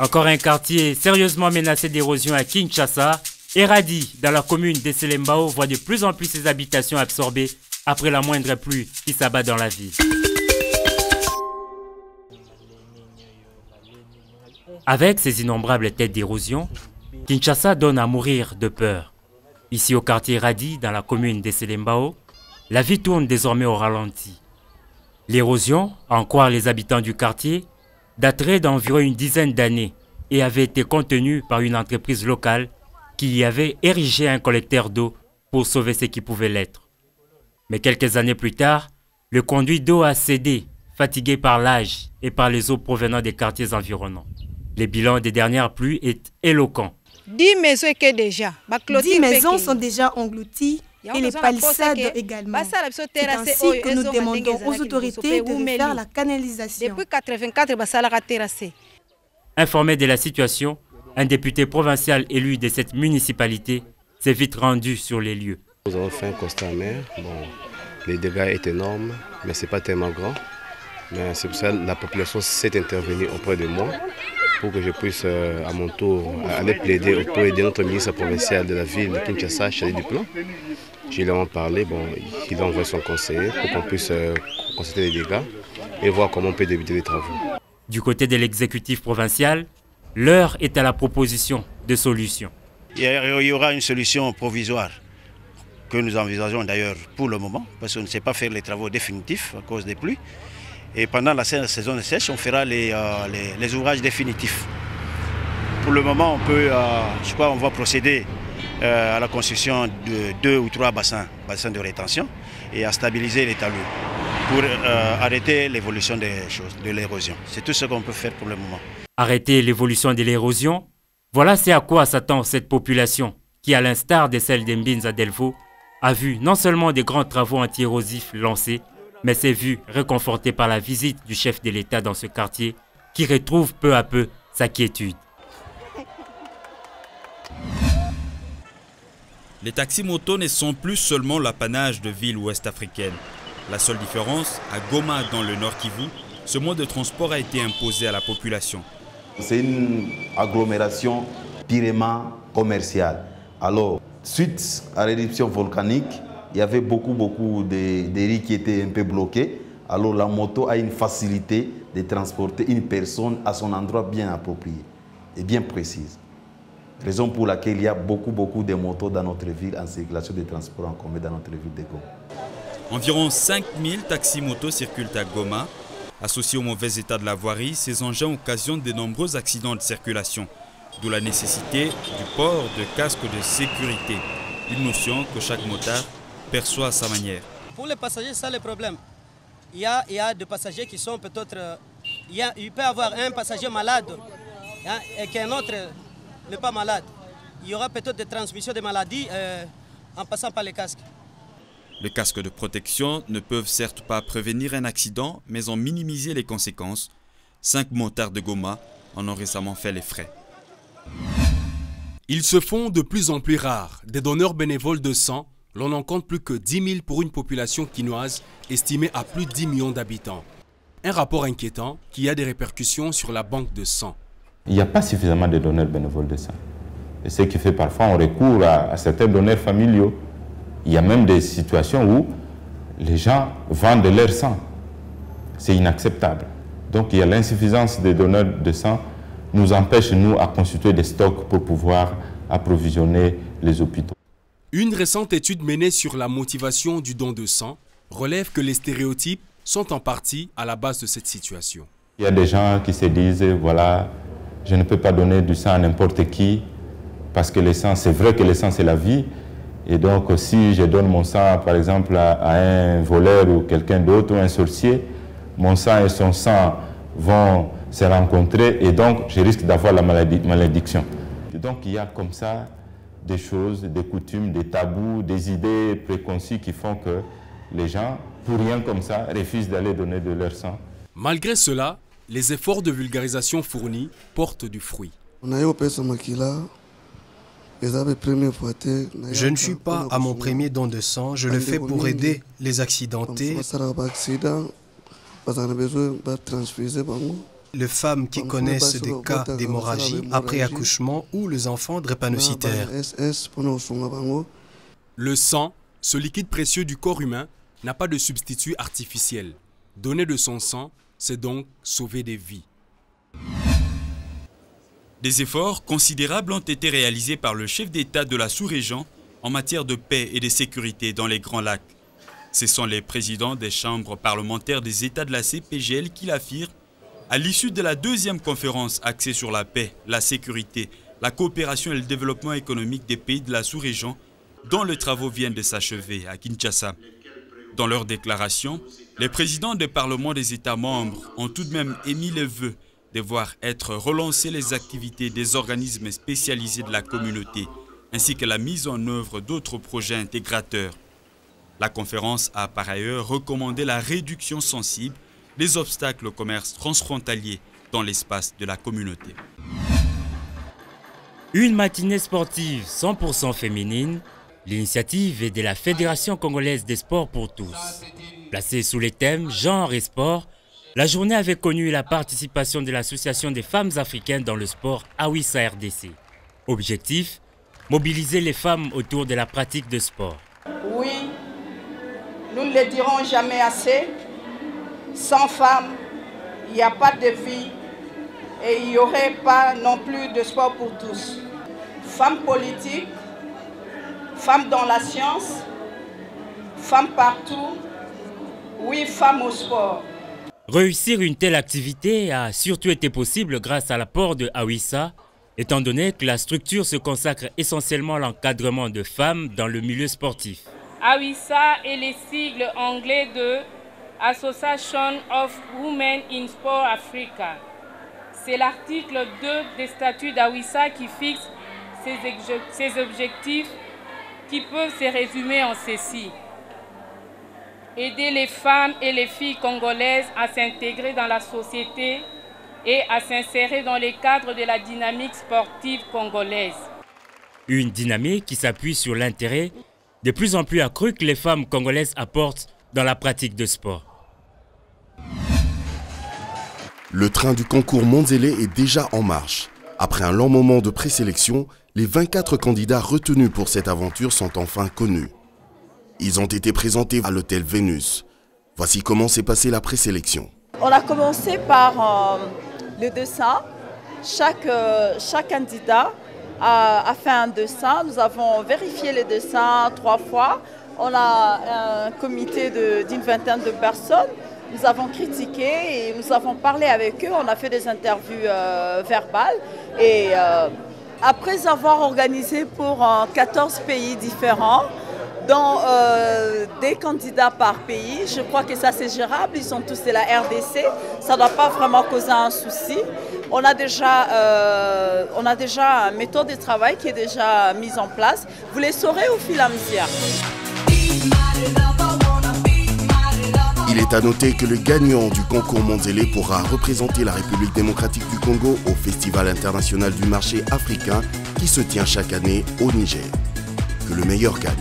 Encore un quartier sérieusement menacé d'érosion à Kinshasa. Eradi, dans la commune d'Esselembao, voit de plus en plus ses habitations absorbées après la moindre pluie qui s'abat dans la ville. Avec ses innombrables têtes d'érosion, Kinshasa donne à mourir de peur. Ici au quartier Eradi, dans la commune d'Esselembao, la vie tourne désormais au ralenti. L'érosion, à en croire les habitants du quartier, daterait d'environ une dizaine d'années et avait été contenue par une entreprise locale qui y avait érigé un collecteur d'eau pour sauver ce qui pouvait l'être. Mais quelques années plus tard, le conduit d'eau a cédé, fatigué par l'âge et par les eaux provenant des quartiers environnants. Le bilan des dernières pluies est éloquent. 10 maisons sont déjà englouties et les palissades également. C'est ainsi que nous demandons aux autorités de faire la canalisation. Informé de la situation, un député provincial élu de cette municipalité s'est vite rendu sur les lieux. Nous avons fait un constat amer. Bon, les dégâts sont énormes, mais ce n'est pas tellement grand. Mais c'est pour ça que la population s'est intervenue auprès de moi pour que je puisse à mon tour aller plaider auprès de notre ministre provincial de la ville de Kinshasa, Charlie Duplan. Je lui ai parlé, bon, il a envoyé son conseiller pour qu'on puisse constater les dégâts et voir comment on peut débuter les travaux. Du côté de l'exécutif provincial, l'heure est à la proposition de solutions. Il y aura une solution provisoire que nous envisageons d'ailleurs pour le moment, parce qu'on ne sait pas faire les travaux définitifs à cause des pluies. Et pendant la saison de sèche, on fera les ouvrages définitifs. Pour le moment, on va procéder à la construction de 2 ou 3 bassins de rétention et à stabiliser les talus pour arrêter l'évolution des choses, de l'érosion. C'est tout ce qu'on peut faire pour le moment. Arrêter l'évolution de l'érosion, voilà c'est à quoi s'attend cette population qui, à l'instar de celle d'Mbinza Delvaux, a vu non seulement des grands travaux anti-érosifs lancés, mais s'est vu réconforté par la visite du chef de l'État dans ce quartier qui retrouve peu à peu sa quiétude. Les taxis-motos ne sont plus seulement l'apanage de villes ouest-africaines. La seule différence, à Goma, dans le Nord Kivu, ce mode de transport a été imposé à la population. C'est une agglomération purement commerciale. Alors, suite à l'éruption volcanique, il y avait beaucoup de riz qui étaient un peu bloqués. Alors la moto a une facilité de transporter une personne à son endroit bien approprié et bien précise. Raison pour laquelle il y a beaucoup de motos dans notre ville en circulation de transport en commun dans notre ville de Goma. Environ 5000 taxis-motos circulent à Goma. Associés au mauvais état de la voirie, ces engins occasionnent de nombreux accidents de circulation, d'où la nécessité du port de casques de sécurité, une notion que chaque motard perçoit à sa manière. Pour les passagers, c'est le problème. Il y a des passagers qui sont peut-être... Il peut y avoir un passager malade et qu'un autre n'est pas malade. Il y aura peut-être des transmissions de maladies en passant par les casques. Les casques de protection ne peuvent certes pas prévenir un accident, mais en minimiser les conséquences. 5 motards de Goma en ont récemment fait les frais. Ils se font de plus en plus rares. Des donneurs bénévoles de sang, l'on n'en compte plus que 10 000 pour une population quinoise estimée à plus de 10 millions d'habitants. Un rapport inquiétant qui a des répercussions sur la banque de sang. Il n'y a pas suffisamment de donneurs bénévoles de sang. Et ce qui fait parfois on recourt à certains donneurs familiaux. Il y a même des situations où les gens vendent leur sang. C'est inacceptable. Donc il y a l'insuffisance des donneurs de sang nous empêche, nous, à constituer des stocks pour pouvoir approvisionner les hôpitaux. Une récente étude menée sur la motivation du don de sang relève que les stéréotypes sont en partie à la base de cette situation. Il y a des gens qui se disent, voilà, je ne peux pas donner du sang à n'importe qui, parce que le sang, c'est vrai que le sang, c'est la vie. Et donc, si je donne mon sang, par exemple, à un voleur ou quelqu'un d'autre, ou un sorcier, mon sang et son sang vont se rencontrer et donc je risque d'avoir la malédiction. Et donc, il y a comme ça des choses, des coutumes, des tabous, des idées préconçues qui font que les gens, pour rien comme ça, refusent d'aller donner de leur sang. Malgré cela, les efforts de vulgarisation fournis portent du fruit. Je ne suis pas à mon premier don de sang, je le fais pour aider les accidentés. Les femmes qui connaissent des cas d'hémorragie après accouchement ou les enfants drépanocytaires. Le sang, ce liquide précieux du corps humain, n'a pas de substitut artificiel. Donner de son sang, c'est donc sauver des vies. Des efforts considérables ont été réalisés par le chef d'État de la sous-région en matière de paix et de sécurité dans les Grands Lacs. Ce sont les présidents des chambres parlementaires des États de la CPGL qui l'affirment à l'issue de la deuxième conférence axée sur la paix, la sécurité, la coopération et le développement économique des pays de la sous-région, dont les travaux viennent de s'achever à Kinshasa. Dans leur déclaration, les présidents des parlements des États membres ont tout de même émis le vœu de voir être relancées les activités des organismes spécialisés de la communauté, ainsi que la mise en œuvre d'autres projets intégrateurs. La conférence a par ailleurs recommandé la réduction sensible des obstacles au commerce transfrontalier dans l'espace de la communauté. Une matinée sportive 100% féminine, l'initiative est de la Fédération congolaise des sports pour tous. Placée sous les thèmes genre et sport, la journée avait connu la participation de l'Association des femmes africaines dans le sport Awissa RDC. Objectif, mobiliser les femmes autour de la pratique de sport. Oui, nous ne le dirons jamais assez. Sans femmes, il n'y a pas de vie et il n'y aurait pas non plus de sport pour tous. Femmes politiques, femmes dans la science, femmes partout, oui, femmes au sport. Réussir une telle activité a surtout été possible grâce à l'apport de Awissa, étant donné que la structure se consacre essentiellement à l'encadrement de femmes dans le milieu sportif. Awissa est le sigle anglais de Association of Women in Sport Africa. C'est l'article 2 des statuts d'Awissa qui fixe ses objectifs qui peuvent se résumer en ceci. Aider les femmes et les filles congolaises à s'intégrer dans la société et à s'insérer dans les cadres de la dynamique sportive congolaise. Une dynamique qui s'appuie sur l'intérêt de plus en plus accru que les femmes congolaises apportent dans la pratique de sport. Le train du concours Monzele est déjà en marche. Après un long moment de présélection, les 24 candidats retenus pour cette aventure sont enfin connus. Ils ont été présentés à l'hôtel Vénus. Voici comment s'est passée la présélection. On a commencé par le dessin. Chaque candidat a fait un dessin. Nous avons vérifié les dessins 3 fois. On a un comité d'une vingtaine de personnes. Nous avons critiqué et nous avons parlé avec eux. On a fait des interviews verbales. Et après avoir organisé pour 14 pays différents, dont des candidats par pays, je crois que ça c'est gérable. Ils sont tous de la RDC. Ça ne doit pas vraiment causer un souci. On a déjà une méthode de travail qui est déjà mise en place. Vous les saurez au fil à mesure. Il est à noter que le gagnant du concours Monzele pourra représenter la République démocratique du Congo au Festival international du marché africain qui se tient chaque année au Niger. Que le meilleur gagne.